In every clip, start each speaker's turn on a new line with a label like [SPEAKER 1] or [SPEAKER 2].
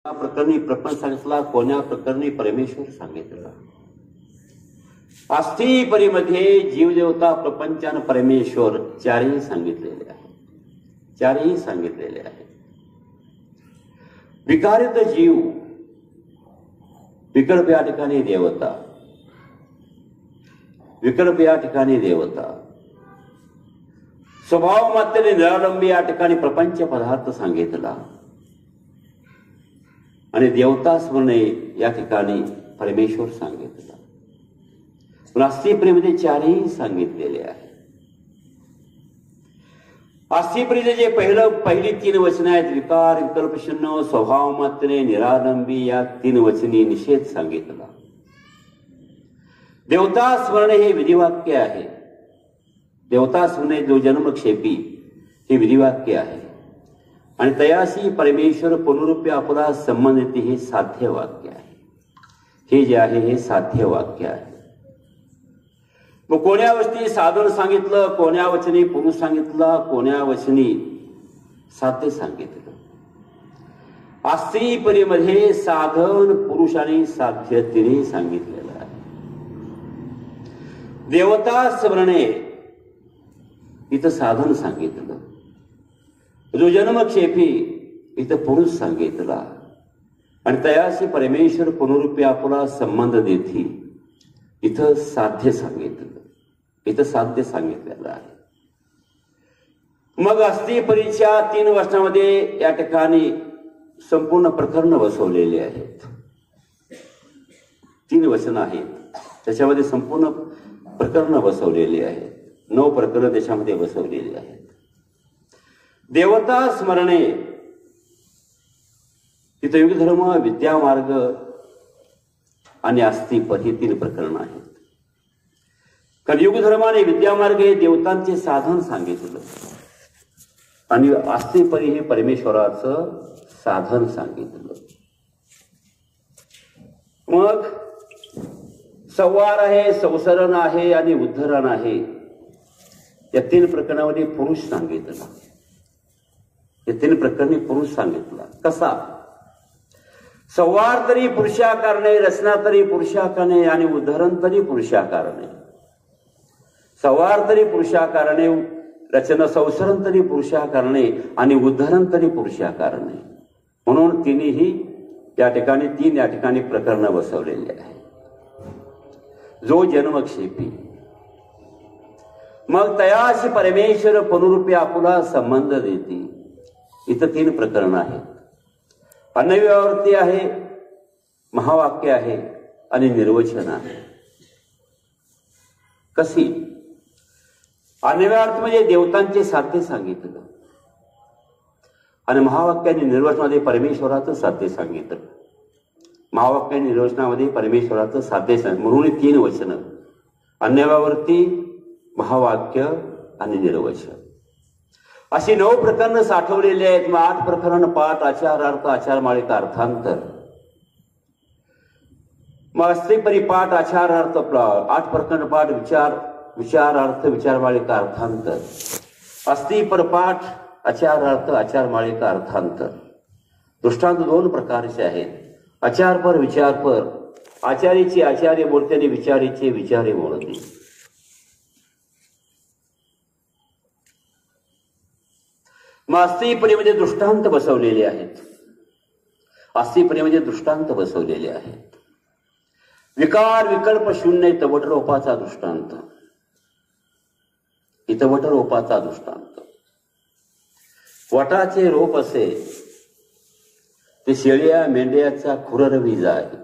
[SPEAKER 1] प्रकरणी प्रपंच सांगितला, कोण्या प्रकरणी परमेश्वर सांगितला. अस्थि परीमध्ये जीवदेवता, प्रपंच आणि परमेश्वर चारही सांगितलेले आहे. चारही सांगितलेले आहे. विकारित जीव, विकल्प या ठिकाणी देवता, विकल्प या ठिकाणी देवता, स्वभाव मात्र निराडंबी या ठिकाणी प्रपंच पदार्थ सांगितला आणि देवता स्मरणे या ठिकाणी परमेश्वर सांगितला. अस्थि चारही सांगितलेले आहे. अस्थि जे पहिली तीन वचने आहेत, विकार, विकल्प शून्य, स्वभाव मात्रे, निराडंबी, या तीन वचनी निषेध सांगितला. देवता स्मरणे हे विधिवाक्य आहे. देवता स्मरणे जो जन्मक्षेपी हे विधिवाक्य आहे आणि तयाशी परमेश्वर पुनरुपी आपला संबंधित हे साध्य वाक्य आहे. हे जे आहे हे साध्य वाक्य आहे. मग कोण्या वचनी साधन सांगितलं, कोण्या वचनी पुरुष सांगितला, कोण्या वचनी साध्य सांगितलं. अस्थि परीमध्ये साधन पुरुष आणि साध्य तिने सांगितलेलं आहे. देवता स्मरणे इथं साधन सांगितलं, जो जन्मक्षेपी इथं पुरुष सांगितला आणि तयाशी परमेश्वर पुनरुपी आपला संबंध देती इथं साध्य सांगितलं. इथं साध्य सांगितलेलं आहे. मग अस्थि परीच्या तीन वचनामध्ये या ठिकाणी संपूर्ण प्रकरण बसवलेले आहेत. तीन वचन आहेत, त्याच्यामध्ये संपूर्ण प्रकरण बसवलेली आहेत. 9 प्रकरण त्याच्यामध्ये बसवलेली आहेत. देवता स्मरणे इथं युग धर्म, विद्यामार्ग आणि अस्थि ही 3 प्रकरण आहेत. कारण युग धर्म आणि विद्यामार्ग हे देवतांचे साधन सांगितलं आणि अस्थि हे परमेश्वराचं साधन सांगितलं. मग संवार आहे, संसरण आहे आणि उद्धरण आहे. या 3 प्रकरणामध्ये पुरुष सांगितला. या 3 प्रकरणी पुरुष सांगितला. कसा? संवार तरी पुरुषाकारणे, रचना तरी पुरुषाकारणे आणि उद्धरण तरी पुरुषाकारणे. संवार तरी पुरुषाकारणे, रचना संसरण तरी पुरुषाकारणे आणि उद्धरण तरी पुरुषाकारणे. म्हणून तिन्ही या ठिकाणी 3 या ठिकाणी प्रकरण बसवलेले आहे. जो जन्मक्षेपी, मग तयाशी परमेश्वर पुनरुपी आपला संबंध देती इथं 3 प्रकरण आहेत. अन्यव्यावृत्ती आहे, महावाक्य आहे आणि निर्वचन आहे. कशी? अन्यव्यावृत्ती म्हणजे देवतांचे साध्य सांगितलं आणि महावाक्याने निर्वचनामध्ये परमेश्वराचं साध्य सांगितलं. महावाक्याने निर्वचनामध्ये परमेश्वराचं साध्य सांगितलं. म्हणून 3 वचन: अन्यव्यावृत्ती, महावाक्य आणि निर्वचन. अशी 9 प्रकरणं साठवलेली आहेत. मग 8 प्रकरण पाठ, आचारार्थ, आचारमाळिका, अर्थांतर. मग अस्थि परिपाठ, आचारार्थ, 8 प्रकरण पाठ, विचारार्थ, विचारमाळिका, अर्थांतर. अस्थि परपाठ, आचारार्थ, आचारमाळिका, अर्थांतर. दृष्टांत 2 प्रकारचे आहेत: आचारपर, विचारपर. आचार्याचे आचार्य बोलते आणि विचारीचे विचारे बोलते. मग अस्थि परीमध्ये दृष्टांत बसवलेले आहेत. अस्थि परीमध्ये दृष्टांत बसवलेले आहेत. विकार, विकल्प शून्य इथं वटरोपाचा दृष्टांत. इथं वटरोपाचा दृष्टांत. वटाचे रोप असे ते शेळ्या मेंढ्याचा खुररवीज आहे.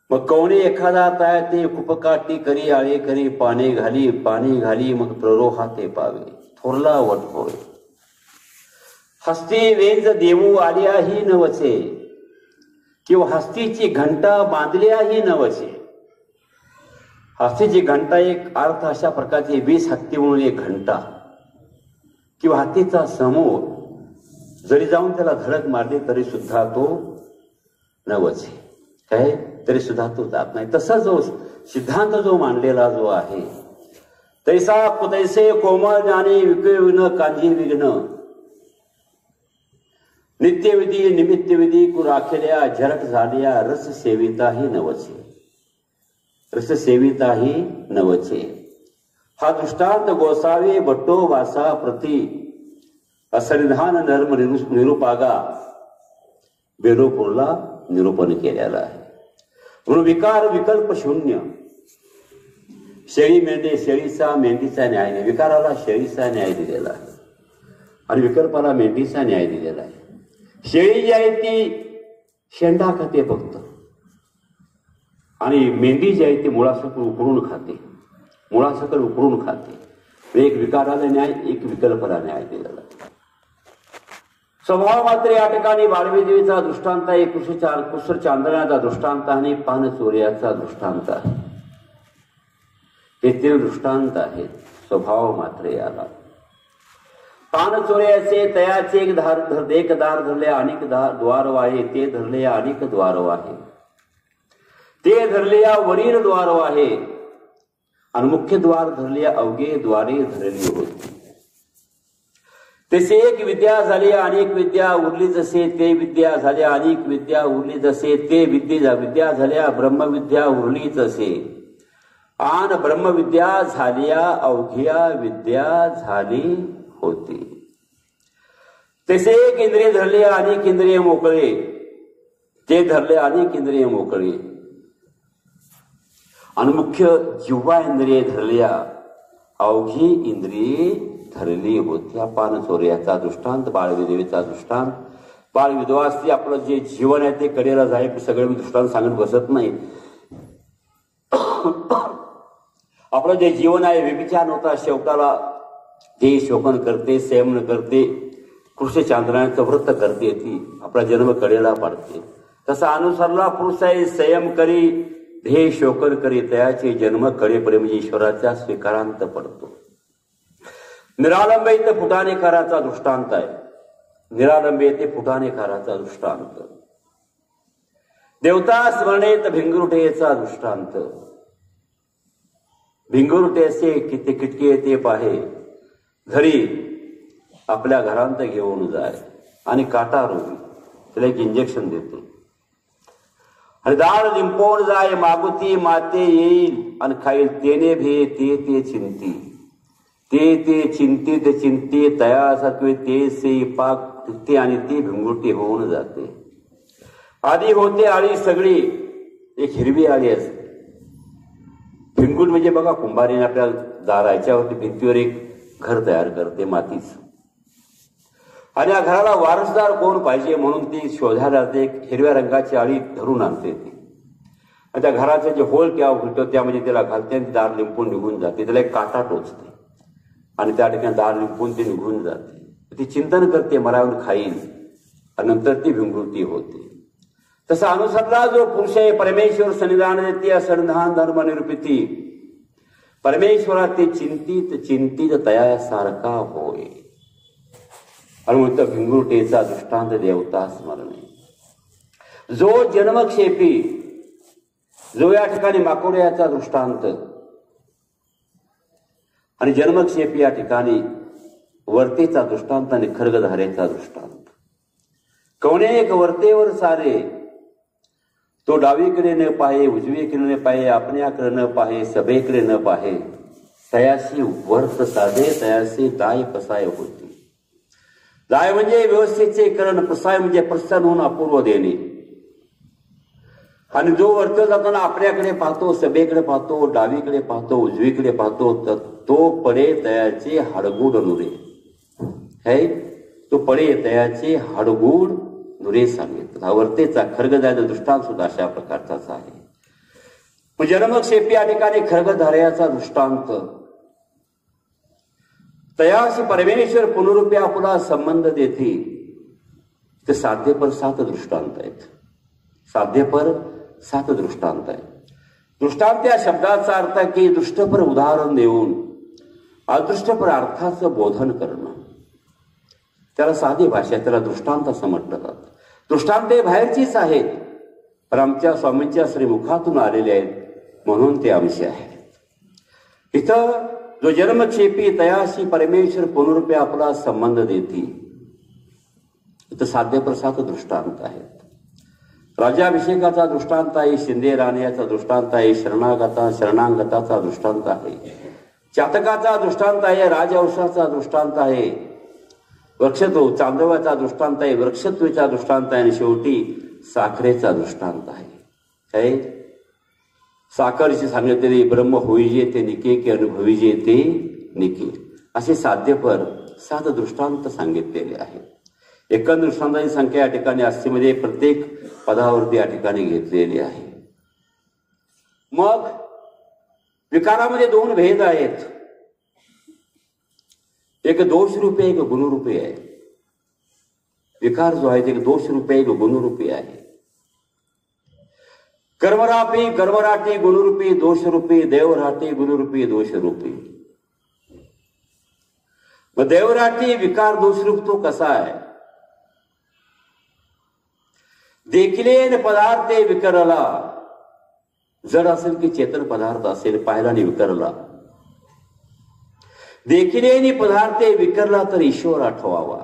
[SPEAKER 1] मग कवणे एखादा ताय ते कुपकाठी करी, आळे करी, पाणी घाली मग प्ररोहा ते पावे. थोरला वट होय. हस्ती वेंज देऊ आल्याही नवचे, किंवा हस्तीची घंटा बांधल्याही नवचे. हस्तीची घंटा एक अर्थ अशा प्रकारची 20 हत्ती म्हणून एक घंटा किंवा हत्तीचा समूह जरी जाऊन त्याला धडक मारली तरी सुद्धा तो नवचे. काय? तरी सुद्धा तो जात नाही. तसा जो सिद्धांत जो मांडलेला जो आहे, तैसे कोमळ ज्ञानी विघ्न कांजी विघ्न. नित्यविधी निमित्तविधी कुराखेल्या झरट झाल्या रस सेविताही नवचे. रस सेविताही नवचे हा दृष्टांत गोसावे भट्टो वासा प्रती असनिधान नर्म निरुपागा बेरोपूरला निरूपण केलेला आहे. म्हणून विकार विकल्प शून्य. शेळी मेंढे शेळीचा मेंढीचा न्याय नाही. विकाराला शेळीचा न्याय दिलेला आहे आणि विकल्पाला मेंढीचा न्याय दिलेला आहे. शेळी जी आहे ती शेंडा खाते फक्त आणि मेंढी जी आहे ती मुळासकट उकळून खाते. मुळासकट उकळून खाते. एक विकाराला न्याय एक विकल्पाला न्याय दिलेला आहे. स्वभाव मात्र या ठिकाणी बाळवीदेवीचा दृष्टांत आहे. कुसर चांदण्याचा दृष्टांत आणि पानचोर्याचा दृष्टांत आहे. ते 3 दृष्टांत आहेत. स्वभाव मात्र याला पानचोर्याचे तयाचे एक दार धरले अनेक द्वार वाहे. ते धरले या अनेक द्वार वाहे. ते धरले या वरील द्वार वाहे आणि मुख्य द्वार धरले अवघे द्वारे धरली होती. तसे एक विद्या झाली अनेक विद्या उरली जसे ते विद्या झाल्या अनेक विद्या उरली जसे ते विद्या झाल्या ब्रह्मविद्या उरली जसे आन ब्रह्मविद्या झाल्या अवघ्या विद्या झाली होती. तसे एक इंद्रिय धरले अनेक इंद्रिय मोकळे. ते धरले अनेक इंद्रिय मोकळे आणि मुख्य जिव्हा इंद्रिय धरल्या अवघी इंद्रिये धरली होत्या. पानचोर्याचा दृष्टांत बाळवीदेवीचा दृष्टांत. बाळविधवासी आपलं जे जीवन आहे ते कडेला जाईल. सगळं मी दृष्टांत सांगत बसत नाही. आपलं जे जीवन आहे व्यभिचार होता शेवटाला जे शोकन करते संयमन करते कृष्ण चांद्राचं व्रत करते ती आपला जन्म कडेला पडते. तसा अनुसरला पुरुष आहे संयम करी ध्येय शोकन करी तयाचे जन्म कडेपर्यंत म्हणजे ईश्वराच्या स्वीकारांत पडतो. निरालंब इथं फुटाणेकाराचा दृष्टांत आहे. निरालंब येथे फुटाणेकाराचा दृष्टांत. देवता स्मरणेत भिंगरुटेचा दृष्टांत. भिंगरुटेचे किती किटके येते पाहे घरी आपल्या घरांत घेऊन जाय आणि काटा रोगी त्याला एक इंजेक्शन देते आणि दाळ लिंपवून जाय मागुती माते येईल आणि खाईल तेने भे ते चिंती ते चिंती तया सकवे ते से पाक ते आणि ती भिंगुटी होऊन जाते. आधी होते आळी सगळी एक हिरवी आळी असते. भिंगुट म्हणजे बघा कुंभारीने आपल्या दाराच्यावरती भिंतीवर एक घर तयार करते मातीच आणि या घराला वारसदार कोण पाहिजे म्हणून ती शोधायला जाते. एक हिरव्या रंगाची आळी धरून आणते ती आणि त्या घराचं जे होल त्या होतो त्यामध्ये त्याला घालते आणि दार लिंपून निघून जाते. त्याला एक काटा टोचते आणि त्या ठिकाणी दार लिंपून ती निघून जाते. ती चिंतन करते मरावर खाईल आणि नंतर ती भिंगृती होते. तसा अनुसरला जो पुरुष आहे परमेश्वर सन्निधान देते असन्निधान धर्म निरूपिती परमेश्वरा ते चिंतित तयासारखा होय. आणि म्हणतं भिंगुरटेचा दृष्टांत देवता स्मरणे. जो जन्मक्षेपी जो या ठिकाणी माकोड्याचा दृष्टांत आणि जन्मक्षेपी या ठिकाणी वर्तेचा दृष्टांत आणि खर्गधारेचा दृष्टांत. कवणेक वर्तेवर सारे तो डावीकडे न पाहे उजवीकडे न पाहे आपल्याकडे न पाहे सभेकडे न पाहे तयाशी वर्त साधे तयाशी दाय पसाय होती. दाय म्हणजे व्यवस्थेचे करण पसाय म्हणजे प्रस्थान होऊन अपूर्व देणे. आणि जो वर्त जाताना आपल्याकडे पाहतो सभेकडे पाहतो डावीकडे पाहतो उजवीकडे पाहतो तर तो पडे तयाचे हाडगूड नुरे है. तो पडे तयाचे हाडगूड नुरे सांगितलं. हा वर्तेचा खर्गधाऱ्याचा दृष्टांत सुद्धा अशा प्रकारचाच आहे. जन्मक्षेपी या ठिकाणी खर्गधाऱ्याचा दृष्टांत तयाशी परमेश्वर पुनरुपी आपला संबंध देते. ते साध्यपर 7 दृष्टांत आहेत. साध्यपर 7 दृष्टांत आहेत. दृष्टांत या शब्दाचा अर्थ की दृष्टपर उदाहरण देऊन अदृष्टपर अर्थाचं बोधन करणं त्याला साधी भाषा त्याला दृष्टांत असं म्हटलं जातं. दृष्टांत हे बाहेरचीच आहेत पण आमच्या स्वामींच्या श्रीमुखातून आलेले आहेत म्हणून ते आमचे आहेत. इथं जो जन्मक्षेपी तयाशी परमेश्वर पुनरुपे आपला संबंध देती तिथं साध्यप्रसाद दृष्टांत आहेत. राज्याभिषेकाचा दृष्टांत आहे, शिंदे राणयाचा दृष्टांत आहे, शरणांगताचा दृष्टांत आहे, चातकाचा दृष्टांत आहे, राजवंशाचा दृष्टांत आहे, वृक्षत्व चांदव्याचा दृष्टांत आहे, वृक्षत्वेचा दृष्टांत आहे, आणि शेवटी साखरेचा दृष्टांत आहे. काय साखरशी सांगितलेली ब्रह्म होईजे ते निके की अनुभवीजे ते निके, असे साध्यपर 7 दृष्टांत सांगितलेले आहेत. एकंदर दृष्टांताची संख्या या ठिकाणी 80 मध्ये प्रत्येक पदावरती या ठिकाणी घेतलेली आहे. मग विकारामध्ये 2 भेद आहेत. एक दोषरूपी, एक गुणरूपी आहे. विकार जो आहे ते दोषरूपी, एक गुणरूपी आहे. कर्मरापी कर्मराटी गुणरूपी दोषरूपी, देवराटी गुणरूपी दोषरूपी. मग देवराटी विकार दोषरूप तो कसा आहे? देखिलेन पदार्थे विकरला, जड असेल की चेतन पदार्थ असेल, पाहिला आणि विकरला. देखिलेनी पदार्थे विकरला तर ईश्वर आठवावा.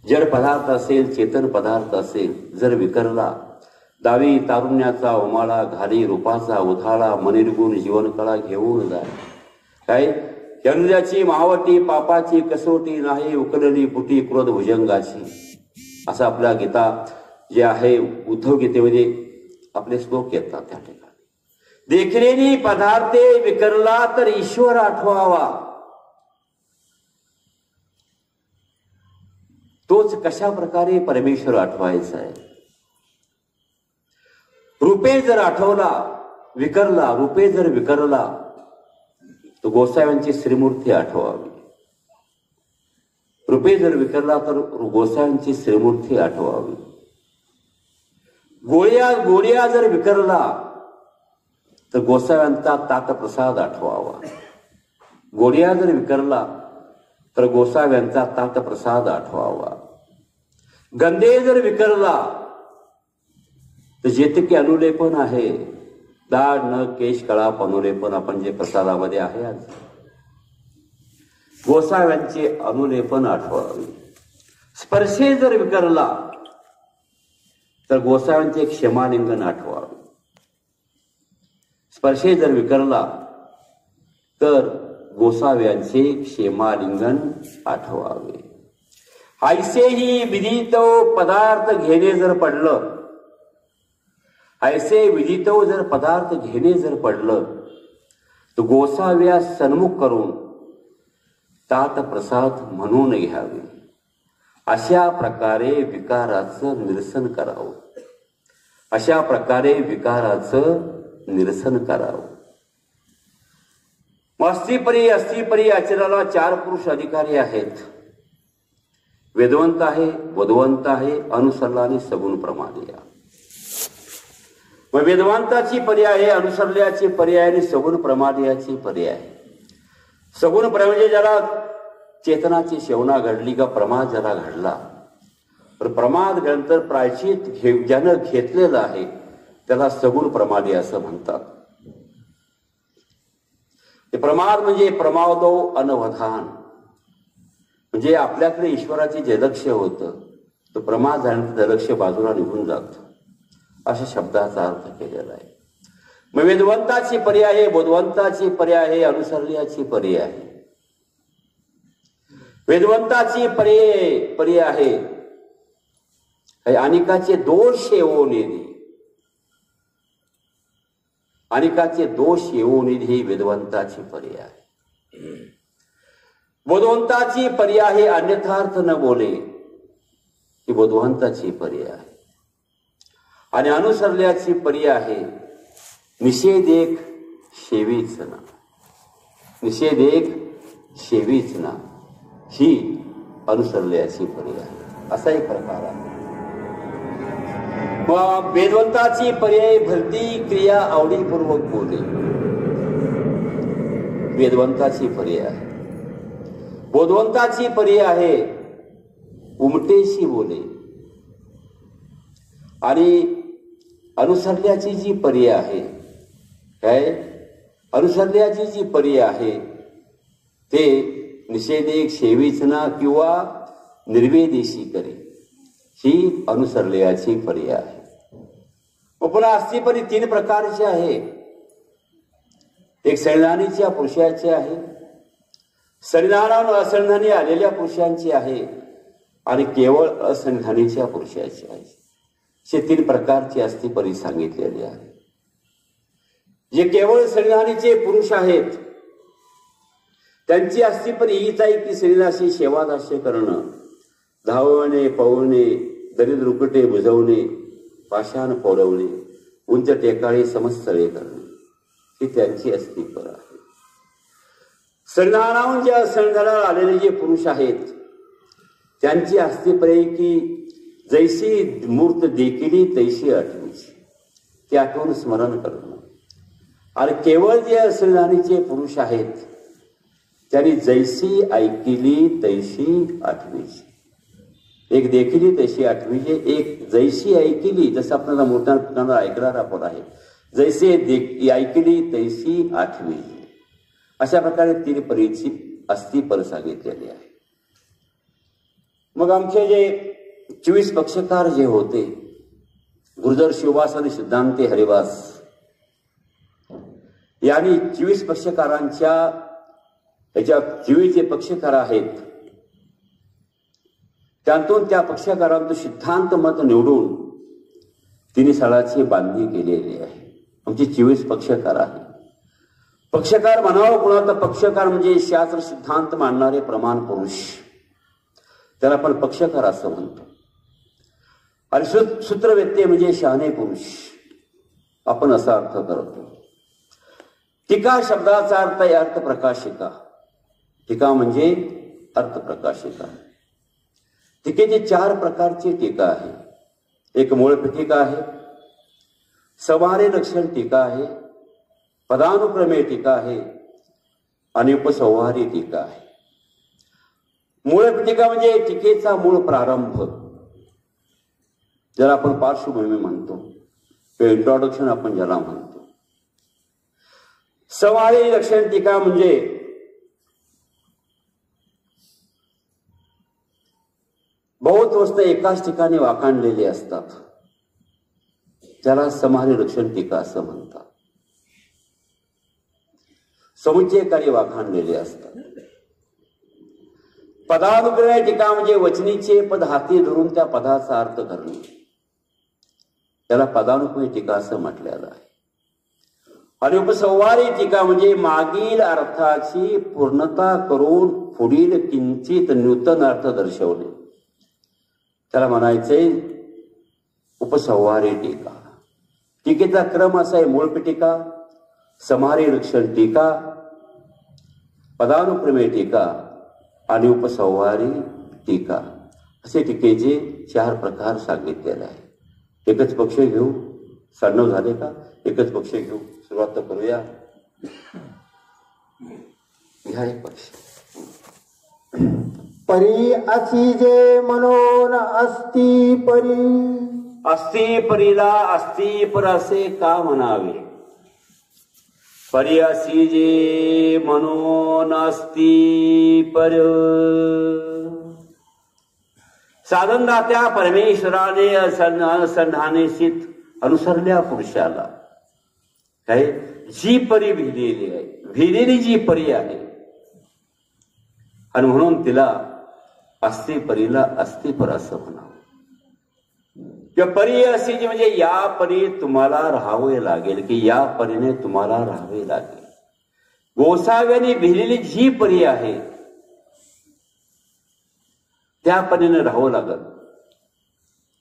[SPEAKER 1] जड पदार्थ असेल, चेतन पदार्थ असेल, जर विकरला, दावी तारुण्याचा उमाळा घाली रूपाचा उधाळा, मनिर्गुण जीवनकळा घेऊन जाय. काय चंद्राची मावटी पापाची कसोटी नाही, उकलली पुटी क्रोध भुजंगाची, असं आपल्या गीता जे आहे उद्धव गीतेमध्ये आपले श्लोक येतात. त्या ठिकाणी देखरेनी पदार्थे विकरला तर ईश्वर आठवावा. तोच कशा प्रकारे परमेश्वर आठवायचा आहे? रूपे जर आठवला विकरला, रूपे जर विकरला तर गोसाव्यांची श्रीमूर्ती आठवावी. रूपे जर विकरला तर गोसाव्यांची श्रीमूर्ती आठवावी. गोळ्या जर विकरला तर गोसाव्यांचा ताटप्रसाद आठवावा. गोळ्या जर विकरला तर गोसाव्यांचा ताटप्रसाद आठवावा. गंधे जर विकरला तर जेतके अनुलेपन आहे, दाढ न केश कळाप अनुलेपन आपण जे प्रसादामध्ये आहे आज, गोसाव्यांचे अनुलेपन आठवावे. स्पर्शे जर विकरला तर गोसाव्यांचे क्षमालिंगन आठवावे. स्पर्शे जर विकरला तर गोसाव्यांचे क्षेमालिंगन आठवावे. ऐसेही विदितो पदार्थ घेणे जर पडलं, ऐसे विदितो जर पदार्थ घेणे जर पडलं तर गोसाव्या सन्मुख करून तात प्रसाद म्हणून घ्यावे. अशा प्रकारे विकाराचं निरसन करावं. अशा प्रकारे विकाराचं निरसन करावं. अस्थिपरी आचरणाला 4 पुरुष अधिकारी आहेत. वेदवंत आहे, बोधवंत आहे, अनुसरला आणि सगुण प्रमादिया. मग वेदवंताची पर्याय आहे, अनुसरल्याची पर्याय आणि सगुण प्रमादियाची पर्याय. सगुण म्हणजे ज्याला चेतनाची शेवना घडली का प्रमाद ज्याला घडला, तर प्रमाद नंतर प्रायचित ज्यानं घेतलेलं आहे त्याला सगुण प्रमादी असं म्हणतात. ते प्रमाद म्हणजे प्रमादो अनवधान, म्हणजे आपल्याकडे ईश्वराचे जे लक्ष होतं तो प्रमाद झाल्यानंतर ते लक्ष बाजूला निघून जातं, अशा शब्दाचा अर्थ केलेला आहे. मग वेदवंताची पर्याय आहे, बोधवंताची पर्याय आहे, अनुसरल्याची पर्याय आहे. वेदवंताची पर्याय आहे अनेकाचे दोष येऊ निधी. अनेकाचे दोष येऊ निधी वेदवंताची पर्याय आहे. बोधवंताची पर्याय आहे अन्यथार्थ न बोले, ही बोधवंताची पर्याय आहे. आणि अनुसरल्याची पर्याय आहे निषेध एक शेवीच ना. निषेध एक शेवीच ना, ही अनुसरल्याची पर्याय आहे. असा एक प्रकार आहे. वेदवंताची पर्याय भलती क्रिया आवडीपूर्वक बोले, वेदवंताची पर्याय आहे. बोधवंताची पर्याय आहे उमटेशी बोले. आणि अनुसरल्याची जी पर्याय आहे, काय अनुसरल्याची जी पर्याय आहे ते निषेध एक शेवीच ना किंवा निर्वेदेशी करे, ही अनुसरल्याची पर्याय आहे. पुन्हा अस्थिपरी 3 प्रकारचे आहे. एक संधानीच्या पुरुषाचे आहे, संधानावर असंधानी आलेल्या पुरुषांची आहे आणि केवळ असंधानीच्या पुरुषाची आहे. हे 3 प्रकारची अस्थिपरी सांगितलेली आहे. जे केवळ संधानीचे पुरुष आहेत त्यांची अस्थिपरी हीच आहे की शरीराशी सेवादास्य करणं, धावणे, पवणे, दरिद्र रुकटे बुजवणे, पाषाण पोरवणे, उंच टेकाळे समस्तळे करणे, ही त्यांची अस्थिपर आहे. संधानाहून ज्या संधानाला आलेले जे पुरुष आहेत त्यांची अस्थिपरी की जैसी मूर्त देखिली तैशी आठवीची, ती आठवून स्मरण करणं. आणि केवळ जे असंधानीचे पुरुष आहेत त्यांनी जैसी ऐकिली तैशी आठवीची. एक देखिली तैशी आठवीची, एक जैसी ऐकिली, जसं आपल्याला मोठ्या ठिकाणी ऐकणार आपण आहे, जैसे ऐकली तैसी आठवीची. अशा प्रकारे 3 परीची अस्थिपर सांगितलेली आहे. मग आमचे जे 24 पक्षकार जे होते, गुरुजर शिववास आणि सिद्धांते हरिवास यांनी 24 पक्षकारांच्या याच्या 24 जे पक्षकार आहेत त्यातून त्या पक्षकारांतून सिद्धांत मत निवडून 3 सालाची बांधणी केलेली आहे. आमचे 24 पक्षकार आहे. पक्षकार म्हणावं कुणाचा, पक्षकार म्हणजे शास्त्र सिद्धांत मानणारे प्रमाण पुरुष, त्याला आपण पक्षकार असं म्हणतो. आणि सूत्रवेत्ते म्हणजे शहाणे पुरुष, आपण असा अर्थ करतो. टीका शब्दाचा अर्थ आहे अर्थप्रकाशिका. टीका म्हणजे अर्थप्रकाशिका. टीकेचे 4 प्रकारची टीका आहे. एक मूळपीठिका आहे, समाहारी लक्षण टीका आहे, पदानुक्रमे टीका आहे आणि उपसंहारी टीका आहे. मूळपीठिका म्हणजे टीकेचा मूळ प्रारंभ, ज्याला आपण पार्श्वभूमी म्हणतो, इंट्रोडक्शन आपण ज्याला म्हणतो. समाहारी लक्षण टीका म्हणजे बहुत वस्तू एकाच ठिकाणी वाखाणलेली असतात, त्याला समाहारी लक्षण टीका असं म्हणतात. समुच्चयकारी वाखाणलेले असतात. पदानुक्रमे टीका म्हणजे वचनीचे पद हाती धरून त्या पदाचा अर्थ करणे, त्याला पदानुक्रमे टीका असं म्हटलेलं आहे. आणि उपसंहारी टीका म्हणजे मागील अर्थाची पूर्णता करून पुढील किंचित नूतन अर्थ दर्शवणे, त्याला म्हणायचंय उपसंहारी टीका. टीकेचा क्रम असा आहे: मूळपीठिका, समाहारी लक्षण टीका, पदानुक्रमे टीका आणि उपसंहारी टीका, असे टीकेचे 4 प्रकार सांगितलेले आहे. एकच पक्ष घेऊ. 9:30 झाले का? एकच पक्ष घेऊ, सुरुवात करूया. घ्या एक पक्ष.
[SPEAKER 2] परी असी जे मनोन अस्ति परी.
[SPEAKER 1] अस्ति परीला अस्थिपर असे का म्हणावे? परी असी जे मनोन अस्ति पर. साधनदात्या परमेश्वराने असंधानेशीत अनुसरल्या पुरुषाला काय जी परी भिलेली आहे, भिलेली जी परी आहे, आणि म्हणून तिला अस्थिपरीला अस्थिपर असं म्हणावं. किंवा परी अशी जी म्हणजे या परी तुम्हाला राहावे लागेल, की या परीने तुम्हाला राहावे लागेल. गोसाव्याने भिलेली जी परी आहे त्या परीने राहावं लागल,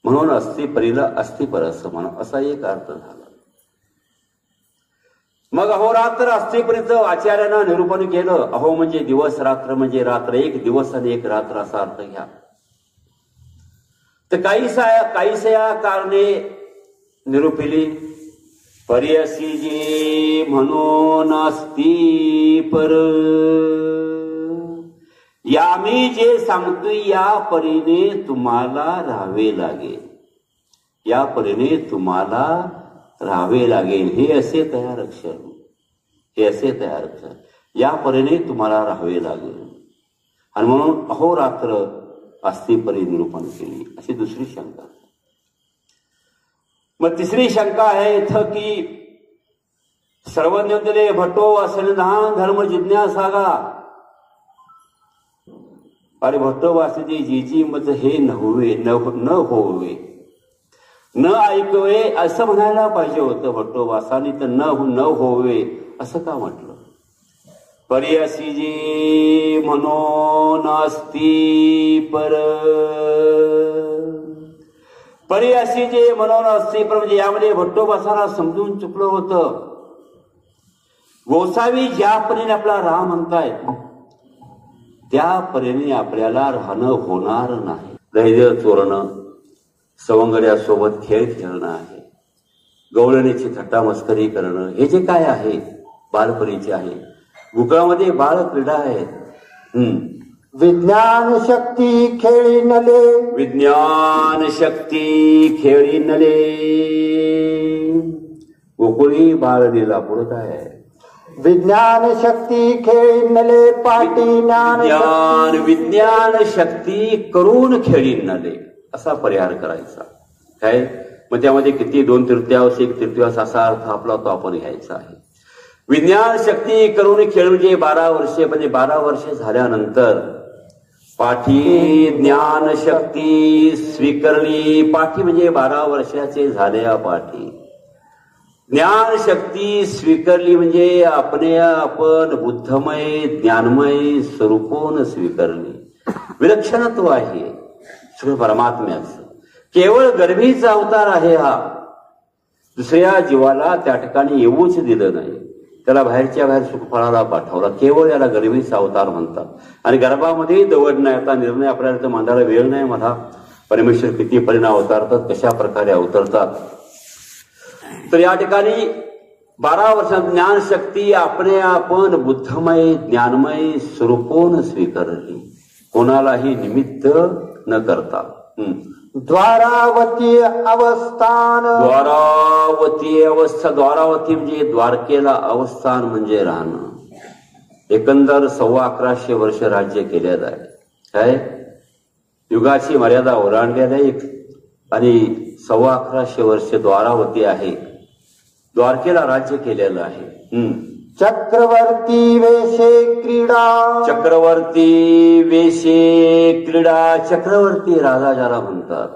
[SPEAKER 1] म्हणून अस्थिपरीला अस्थिपर असं म्हणा, असा एक अर्थ झाला. मग अहोरात्र अस्थिपरीचं आचार्यानं निरूपण केलं. अहो म्हणजे दिवस, रात्र म्हणजे रात्र, एक दिवस आणि एक रात्र असा अर्थ घ्या. तर काहीसया कारणे निरूपिली. परी असी जे म्हणून अस्थिपर. या मी जे सांगतोय या परीने तुम्हाला राहावे लागेल, या परीने तुम्हाला राहावे लागेल. हे असे तयार अक्षर, हे असे तयार अक्षर, या परीने तुम्हाला राहावे लागेल. आणि म्हणून अहोरात्र अस्थिपरी निरूपण केली, अशी दुसरी शंका. मग तिसरी शंका आहे इथं की सर्वज्ञतेले भट्टो असनिधान धर्म जिज्ञासागा. अरे भट्टो वासुदेव जी मत हे न होवे न ऐकवे असं म्हणायला पाहिजे होतं भट्टोवासानी, तर न होवे असं का म्हटलं. पर्यासी जे म्हणून असती पर, पर्यासी जे म्हणून असती पर म्हणजे यामध्ये भट्टोबासाला समजून चुकलं होतं. गोसावी ज्या परीने आपला राह म्हणतायत त्या परीने आपल्याला राहणं होणार नाही. धैर्य चोरणं, सवंगड्यासोबत खेळ खेळणं आहे, गवळणीची थट्टा मस्करी करणं, हे जे काय आहे बालपणीचे आहे. गुकळामध्ये बाळ क्रीडा आहे.
[SPEAKER 2] विज्ञान शक्ती खेळी नले,
[SPEAKER 1] विज्ञान शक्ती खेळी नले. गोकुळी बाळ दिला पुढं काय आहे.
[SPEAKER 2] विज्ञान शक्ती खेळी नले पाटी ज्ञान,
[SPEAKER 1] विज्ञान शक्ती करून खेळी नले असा परिहार करायचा. काय मग त्यामध्ये किती 2 तृतीयांश 1 तृतीयांश असा अर्थ आपला तो आपण घ्यायचा आहे. विज्ञान शक्ती करून खेळ म्हणजे 12 वर्षे, म्हणजे 12 वर्षे झाल्यानंतर पाठी ज्ञान शक्ती स्वीकारली. पाठी म्हणजे 12 वर्षाचे झाल्या पाठी. ज्ञान शक्ती स्वीकारली म्हणजे आपण बुद्धमय ज्ञानमय स्वरूपून स्वीकारली. विलक्षणत्व आहे परमात्म्याचं. केवळ गर्भीचा अवतार आहे हा. दुसऱ्या जीवाला त्या ठिकाणी येऊच दिलं नाही, त्याला बाहेरच्या बाहेर सुखफळाला पाठवला. केवळ याला गर्भीचा अवतार म्हणतात. आणि गर्भामध्ये दवड नाही. आता निर्णय आपल्याला मांडायला वेळ नाही मला. परमेश्वर किती परिणाम अवतारतात, कशा प्रकारे अवतरतात. तर या ठिकाणी 12 वर्षात ज्ञान शक्ती आपण बुद्धमय ज्ञानमय स्वरूपून स्वीकारली, कोणालाही निमित्त न करता.
[SPEAKER 2] द्वारावती अवस्थान,
[SPEAKER 1] द्वारावती अवस्था. द्वारावती म्हणजे द्वारकेला, अवस्थान म्हणजे राहणं. एकंदर 11,15 वर्ष राज्य केलेलं आहे. काय युगाची मर्यादा ओलांडलेली आहे आणि 11,15 वर्ष द्वारावती आहे, द्वारकेला राज्य केलेलं आहे.
[SPEAKER 2] चक्रवर्ती वेशे क्रीडा,
[SPEAKER 1] चक्रवर्ती वेशे क्रीडा. चक्रवर्ती राजा ज्याला म्हणतात.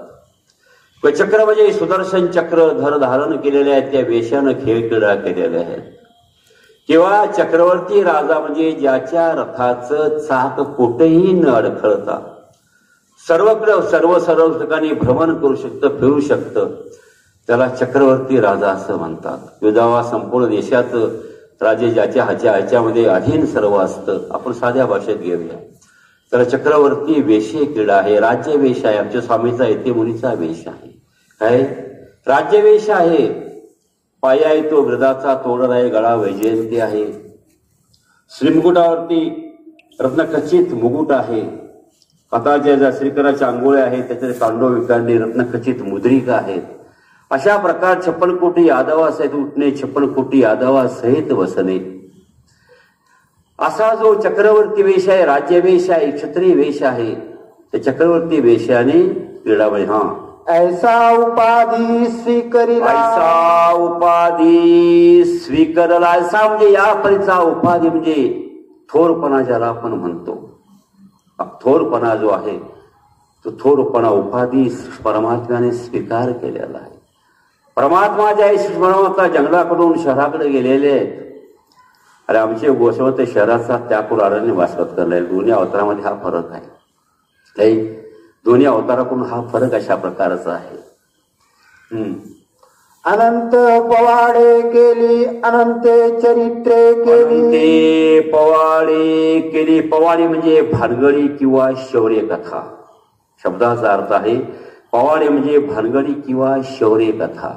[SPEAKER 1] चक्र म्हणजे सुदर्शन चक्र धारण केलेले आहेत, त्या वेशानं खेळ क्रीडा केलेल्या आहेत. किंवा चक्रवर्ती राजा म्हणजे ज्याच्या रथाचं चाक कुठेही न अडखळता सर्वकडे सर्व ठिकाणी भ्रमण करू शकतं, फिरू शकतं, त्याला चक्रवर्ती राजा असं म्हणतात. विधावा संपूर्ण देशाचं राजे ज्याच्या ह्याच्यामध्ये अधीन सर्व असतं. आपण साध्या भाषेत घेऊया. तर चक्रवर्ती वेशे क्रीडा आहे, राज्य वेश आहे. आमच्या स्वामीचा येथे मुनीचा वेश आहे. काय राज्यवेश आहे. पाया येतो वृदाचा तोडर आहे, गळा वैजयंती आहे. श्रीमुकुटावरती रत्नखचित मुकुट आहे. आता ज्या श्रीकराच्या आंघोळ्या आहेत त्याच्यात कांडो विकांडी रत्नखचित मुद्रिका आहेत. अशा प्रकार 56 कोटी यादवा सहित उठणे, 56 कोटी यादवा सहित वसणे, असा जो चक्रवर्ती वेश आहे, राज्यवेश आहे, क्षत्रिय वेश आहे, त्या चक्रवर्ती वेशाने क्रीडामय.
[SPEAKER 2] ऐसा उपाधी स्वीकरिला,
[SPEAKER 1] ऐसा उपाधी स्वीकारला. ऐसा म्हणजे या परीचा उपाधी म्हणजे थोरपणा ज्याला आपण म्हणतो. थोरपणा जो आहे तो थोरपणा उपाधी परमात्म्याने स्वीकार केलेला आहे. परमात्मा ज्या परमात्मा जंगलाकडून शहराकडे गेलेले आहेत. अरे आमचे गोसवत शहराचा त्याग अरण्य वासवत करणे. दोन्ही अवतारामध्ये हा फरक आहे. दोन्ही अवताराकडून हा फरक अशा प्रकारचा आहे.
[SPEAKER 2] अनंत पवाडे केली, अनंते चरित्रे केली,
[SPEAKER 1] पवाडे केली. पवाडी म्हणजे भानगडी किंवा शौर्य कथा. शब्दाचा अर्थ आहे पवाडे म्हणजे भानगडी किंवा शौर्य कथा.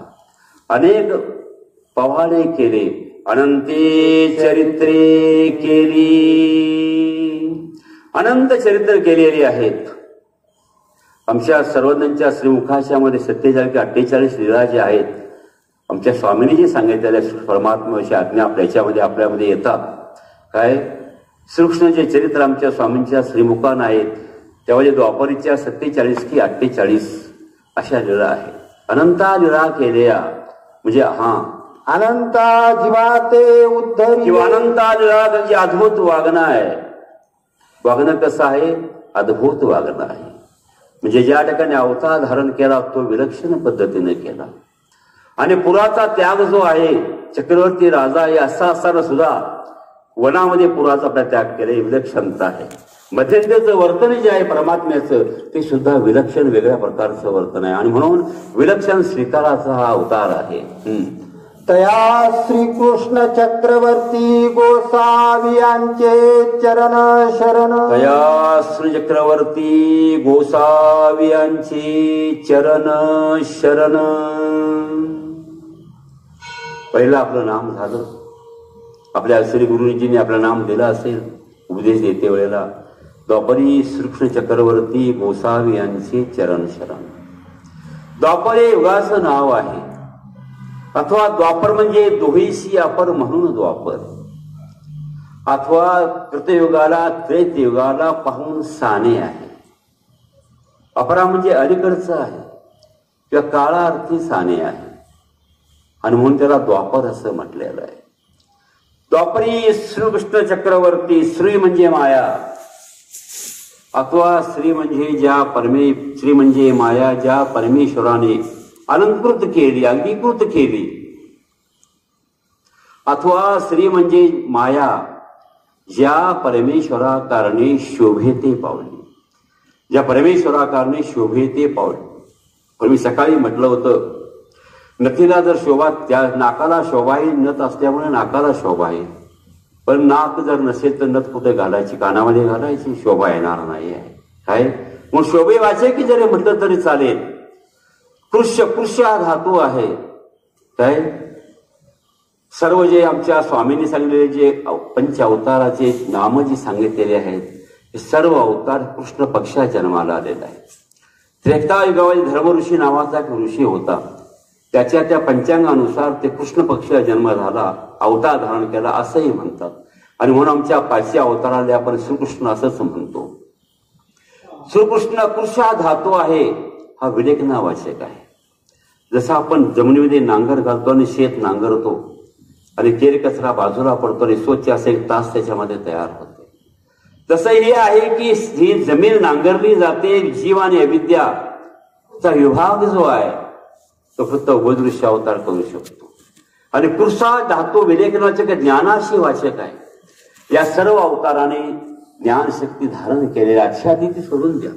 [SPEAKER 1] अनेक पवाडे केले, अनंते चरित्रे केली. अनंत चरित्र केलेली आहेत. आमच्या सर्वज्ञांच्या श्रीमुखाच्या मध्ये 47 की 48 लीला ज्या आहेत, आमच्या स्वामींनी जे सांगितलेल्या परमात्म्याची आज्ञा त्याच्यामध्ये आपल्यामध्ये येतात. काय श्रीकृष्णाचे चरित्र आमच्या स्वामींच्या श्रीमुखान आहेत. त्यामध्ये द्वापरीच्या 47 की 48 अशा लीळा आहे. अनंता लीळा केल्या म्हणजे
[SPEAKER 2] अनंता जीवाते उद्धरी
[SPEAKER 1] किंवा अनंता लीळा म्हणजे अद्भुत वागणं आहे. वागणं कसं आहे? अद्भुत वागणं आहे. म्हणजे ज्या ठिकाणी अवतार धारण केला तो विलक्षण पद्धतीने केला. आणि पुराचा त्याग जो आहे, चक्रवर्ती राजा आहे असा असताना सुद्धा वनामध्ये पुराचा आपला त्याग केला, विलक्षणता आहे. मध्यंतरचं वर्तन जे आहे परमात्म्याचं ते सुद्धा विलक्षण वेगळ्या प्रकारचं वर्तन आहे. आणि म्हणून विलक्षण स्वीकाराचा हा अवतार आहे.
[SPEAKER 2] तया श्रीकृष्ण चक्रवर्ती गोसावी यांचे चरण शरण.
[SPEAKER 1] तया श्री चक्रवर्ती गोसावी यांचे चरण शरण. पहिलं आपलं नाम झालं. आपल्या श्री गुरुजींनी आपलं नाम दिलं असेल उपदेश देते वेळेला, द्वापरी श्रीकृष्ण चक्रवर्ती गोसावी यांचे चरण शरण. द्वापर हे युगाचं नाव आहे. अथवा द्वापर म्हणजे दोहीशी अपर म्हणून द्वापर, अथवा कृतयुगाला त्रेतयुगाला पाहून साने आहे. अपरा म्हणजे अलीकडचं आहे किंवा काळार्थी साने आहे आणि म्हणून त्याला द्वापर असं म्हटलेलं आहे. द्वापरी श्रीकृष्ण चक्रवर्ती. श्री म्हणजे माया अथवा श्री म्हणजे माया ज्या परमेश्वराने अलंकृत केली, अंगीकृत केली. अथवा श्री म्हणजे माया ज्या परमेश्वरा कारणे शोभेते पावली, ज्या परमेश्वरा कारणे शोभेते पावली. पण मी सकाळी म्हटलं होतं, नथीला जर शोभा, त्या नाकाला शोभा आहे, नथ असल्यामुळे नाकाला शोभा आहे. पण नाक जर नसेल तर नथ कुठे घालायची? कानामध्ये घालायची, शोभा येणार नाही आहे. काय मग शोभे वाचे की जरी म्हटलं तरी चालेल. कृष्य हा धातू आहे. काय सर्व जे आमच्या स्वामींनी सांगितलेले जे पंच अवताराचे नाम जे सांगितलेले आहेत हे सर्व अवतार कृष्ण पक्षात जन्माला आलेला आहे. त्रेता युगामध्ये धर्मऋषी नावाचा एक ऋषी होता. त्याच्या त्या पंचांगानुसार ते कृष्ण पक्षात जन्म झाला, अवतार धारण केला असंही म्हणतात. आणि म्हणून आमच्या 500 अवताराला आपण श्रीकृष्ण असंच म्हणतो. श्रीकृष्ण कृष्ण हा धातू आहे, हा विलेखनावाचक आहे. जसं आपण जमिनीमध्ये नांगर घालतो आणि शेत नांगरतो आणि केर कचरा बाजूला पडतो आणि स्वच्छ असे एक तास त्याच्यामध्ये तयार होते, तसं हे आहे की ही जमीन नांगरली जाते. जीव आणि अविद्याचा विभाग जो आहे तो फक्त उभयदृश्य अवतार करू शकतो. आणि कृष्ण धातू विलेखनावाचक ज्ञानाशी वाचक आहे. या सर्व अवताराने ज्ञानशक्ती धारण केलेल्या आच्छादिती सोडून द्या,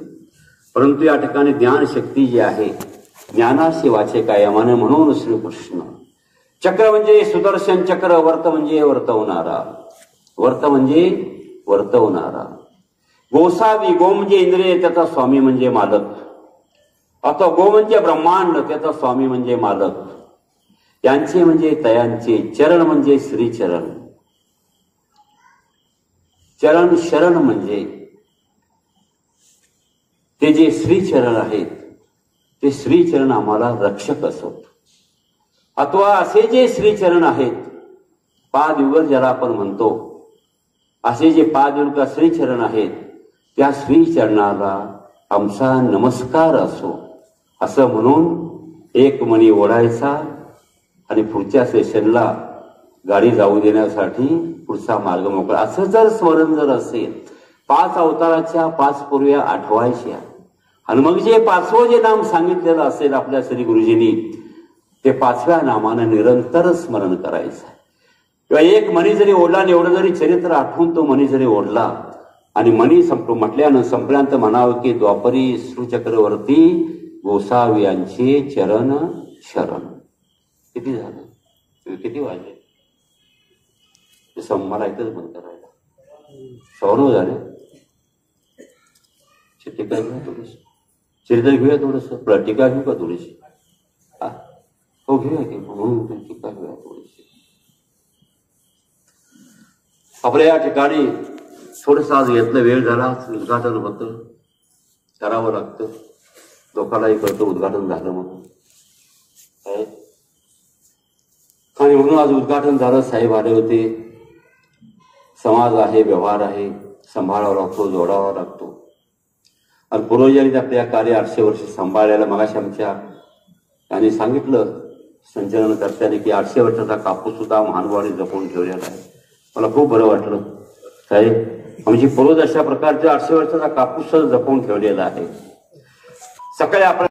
[SPEAKER 1] परंतु या ठिकाणी ज्ञानशक्ती जी आहे ज्ञानाशी वाचक आहे. म्हणून श्रीकृष्ण चक्र म्हणजे सुदर्शन चक्र, वर्त म्हणजे वर्तवणारा, वर्त म्हणजे वर्तवणारा. गोसावी, गो म्हणजे इंद्रिय, त्याचा स्वामी म्हणजे मालक. अथवा गो म्हणजे ब्रह्मांड, त्याचा स्वामी म्हणजे मालक. यांचे म्हणजे तयांचे. चरण म्हणजे श्रीचरण. चरण शरण म्हणजे ते जे श्रीचरण आहेत ते श्रीचरण आम्हाला रक्षक असोत. अथवा असे जे श्रीचरण आहेत, पादयुगल ज्याला आपण म्हणतो, असे जे पादयुग श्रीचरण आहेत त्या श्रीचरणाला आमचा नमस्कार असो असं म्हणून एक मणी ओढायचा आणि पुढच्या सेशनला गाडी जाऊ देण्यासाठी पुढचा मार्ग मोकळा. असं जर स्मरण जर असेल, 5 अवताराच्या 5 पूर्व्या आठवायच्या आणि मग जे 5वं जे नाम सांगितलेलं असेल आपल्या श्री गुरुजींनी ते 5व्या नामानं निरंतर स्मरण करायचं. किंवा एक मणी जरी ओढला आणि एवढं जरी चरित्र आठवून तो मणी जरी ओढला आणि मणी म्हटल्यानं संपल्यानंतर म्हणावं की द्वापरी श्रीचक्रवर्ती गोसावी यांचे चरण शरण. किती झालं? किती वाजले? मला एकच बंद करायला 9 झाले. टीका घेऊया थोडीशी, चरित्र घेऊया थोडंसं, टीका घेऊ का थोडीशी? हो घेऊया की, म्हणून टीका घेऊया थोडीशी. आपल्या या ठिकाणी थोडंसं आज घेतलं, वेळ झाला, उद्घाटन होतं, करावं लागतं. लोकांनाही कळतं उद्घाटन झालं म्हणून. आणि म्हणून आज उद्घाटन झालं. साहेब आले होते. समाज आहे, व्यवहार आहे, सांभाळावा लागतो, जोडावा लागतो. आणि पूर्वजांनी आपलं या कार्य 800 वर्ष सांभाळलेलं. मगाशी आमच्या त्यांनी सांगितलं संचलन करताना की 800 वर्षाचा कापूस सुद्धा महानुभावाने जपून ठेवलेला आहे. मला खूप बरं वाटलं. साहेब आमची पूर्वज अशा प्रकारच्या 800 वर्षाचा कापूस जपून ठेवलेला आहे. सकाळी आपण